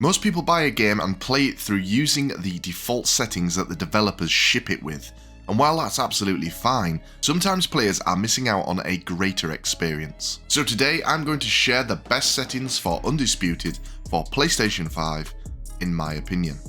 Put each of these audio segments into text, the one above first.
Most people buy a game and play it through using the default settings that the developers ship it with, and while that's absolutely fine, sometimes players are missing out on a greater experience. So today I'm going to share the best settings for Undisputed for PlayStation 5, in my opinion.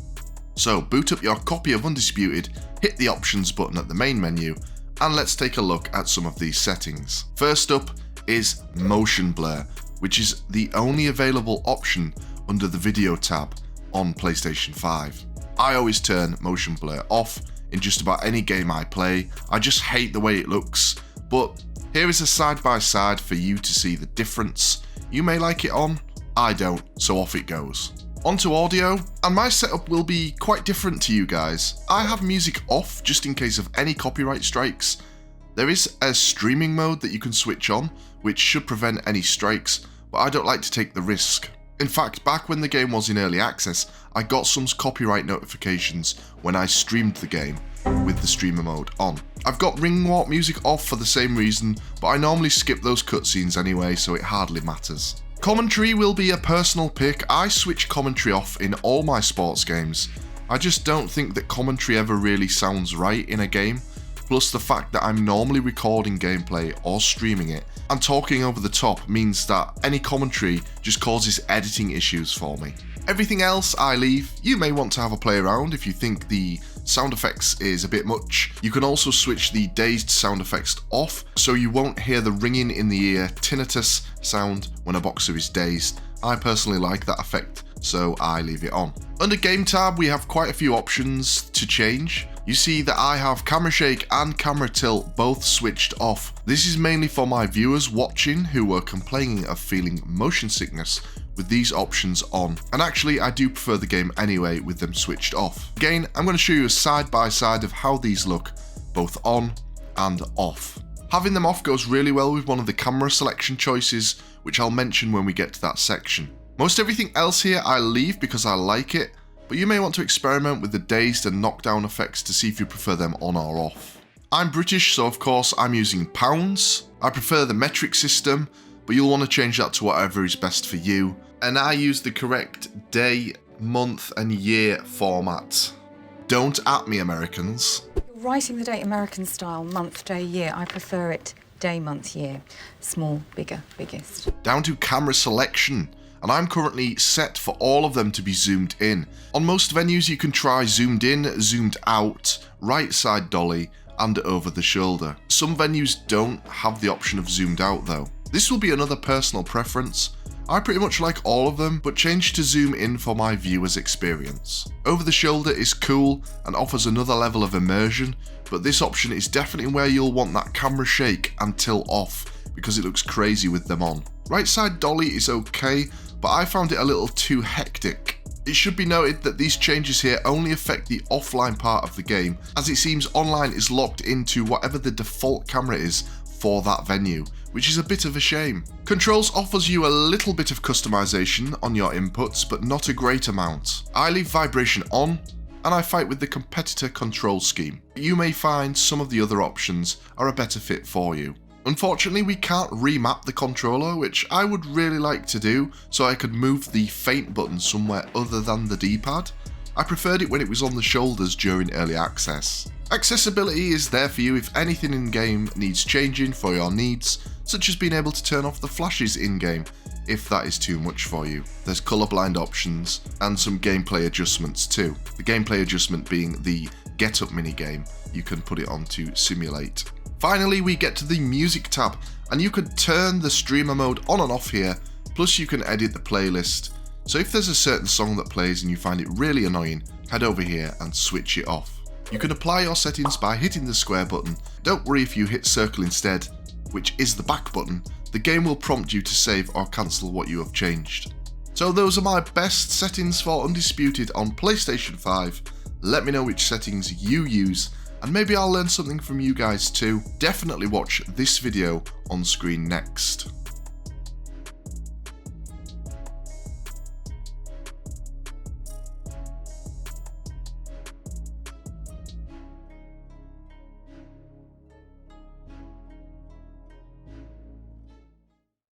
So boot up your copy of Undisputed, hit the options button at the main menu, and let's take a look at some of these settings. First up is motion blur, which is the only available option under the video tab on PlayStation 5. I always turn motion blur off in just about any game I play. I just hate the way it looks, but here is a side-by-side for you to see the difference. You may like it on, I don't, so off it goes. Onto audio, and my setup will be quite different to you guys. I have music off just in case of any copyright strikes. There is a streaming mode that you can switch on, which should prevent any strikes, but I don't like to take the risk. In fact, back when the game was in early access, I got some copyright notifications when I streamed the game with the streamer mode on. I've got ring walk music off for the same reason, but I normally skip those cutscenes anyway, so it hardly matters. Commentary will be a personal pick. I switch commentary off in all my sports games. I just don't think that commentary ever really sounds right in a game. Plus the fact that I'm normally recording gameplay or streaming it and talking over the top means that any commentary just causes editing issues for me. Everything else I leave. You may want to have a play around if you think the sound effects is a bit much. You can also switch the dazed sound effects off so you won't hear the ringing in the ear tinnitus sound when a boxer is dazed. I personally like that effect, so I leave it on. Under game tab we have quite a few options to change. You see that I have camera shake and camera tilt both switched off. This is mainly for my viewers watching who were complaining of feeling motion sickness with these options on. And actually I do prefer the game anyway with them switched off. Again, I'm going to show you a side by side of how these look both on and off. Having them off goes really well with one of the camera selection choices, which I'll mention when we get to that section. Most everything else here I leave because I like it, but you may want to experiment with the dazed and knockdown effects to see if you prefer them on or off. I'm British, so of course I'm using pounds. I prefer the metric system, but you'll want to change that to whatever is best for you. And I use the correct day, month and year format. Don't at me, Americans. You're writing the date American style, month, day, year. I prefer it day, month, year. Small, bigger, biggest. Down to camera selection. And I'm currently set for all of them to be zoomed in. On most venues you can try zoomed in, zoomed out, right side dolly, and over the shoulder. Some venues don't have the option of zoomed out though. This will be another personal preference. I pretty much like all of them, but change to zoom in for my viewer's experience. Over the shoulder is cool and offers another level of immersion, but this option is definitely where you'll want that camera shake and tilt off because it looks crazy with them on. Right side dolly is okay, but I found it a little too hectic. It should be noted that these changes here only affect the offline part of the game, as it seems online is locked into whatever the default camera is for that venue, which is a bit of a shame. Controls offers you a little bit of customization on your inputs, but not a great amount. I leave vibration on, and I fight with the competitor control scheme. You may find some of the other options are a better fit for you. Unfortunately, we can't remap the controller, which I would really like to do, so I could move the feint button somewhere other than the D-pad. I preferred it when it was on the shoulders during early access. Accessibility is there for you if anything in-game needs changing for your needs, such as being able to turn off the flashes in-game, if that is too much for you. There's colorblind options, and some gameplay adjustments too. The gameplay adjustment being the get-up minigame, you can put it on to simulate. Finally, we get to the music tab, and you can turn the streamer mode on and off here, plus you can edit the playlist. So if there's a certain song that plays and you find it really annoying, head over here and switch it off. You can apply your settings by hitting the square button. Don't worry if you hit circle instead, which is the back button, the game will prompt you to save or cancel what you have changed. So those are my best settings for Undisputed on PlayStation 5. Let me know which settings you use, and maybe I'll learn something from you guys too. Definitely watch this video on screen next.